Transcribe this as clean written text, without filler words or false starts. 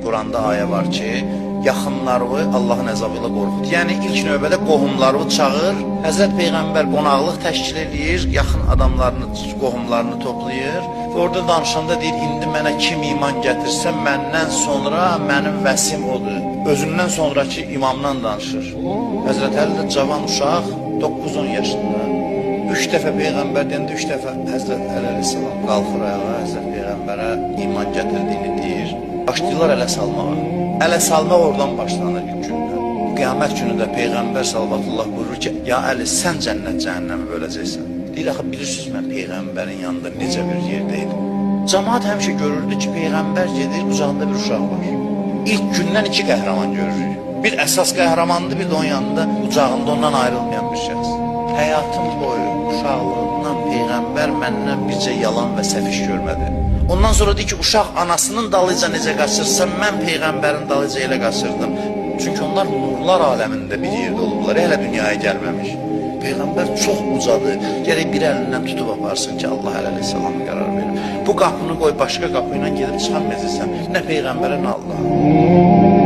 Quranda ayə var ki, yaxınlarını Allahın əzabı ilə qorxut. Yəni ilk növbədə qohumlarını çağır. Həzrət Peyğəmbər qonaqlıq təşkil edir, yaxın adamlarını, qohumlarını toplayır. Və orada danışanda deyir, indi mənə kim iman gətirsə, məndən sonra mənim vəsim odur. Özündən sonraki imamdan danışır. Həzrət Əli də cavan uşaq, 9-10 yaşında. 3 dəfə Peyğəmbər deyəndə 3 dəfə Həzrət Əli əleyhissalam qalxır ayağa, Həzrət Peyğəmbərə iman gətirdiyini deyir. Başlayırlar ələ salmağa. Ələ salmaq oradan başlanır ilk gündən. Qiyamət günündə Peyğəmbər sallallahu buyurur ki, ya Əli, sən cənnət cəhənnəmi böləcəksən. Deyir, axı bilirsiniz, mən Peyğəmbərin yanında necə bir yerdəydim. Cəmaət həmişə görürdü ki, Peyğəmbər gedir, qucağında bir uşaq var. İlk gündən 2 qəhrəman görürük. Bir əsas qəhrəmandır, bir də onun yanında qucağında ondan ayrılmayan bir şəxs. Həyatım boyu, uşaqlığından Peyğəmbər məndən bircə yalan və səhv iş görmədi. Ondan sonra deyir ki, uşaq anasının dalıca necə qaçırsa, mən Peyğəmbərin dalıca elə qaçırdım. Çünki onlar nurlar aləmində bir yerdə olublar, hələ dünyaya gəlməmiş. Peyğəmbər çox ucadır, gərək bir əlindən tutub aparsın ki, Allah əleyhissalamı qərar verir. Bu qapını qoy, başqa qapı ilə gedib çıxamayacaqsan, nə Peyğəmbərə, nə Allaha.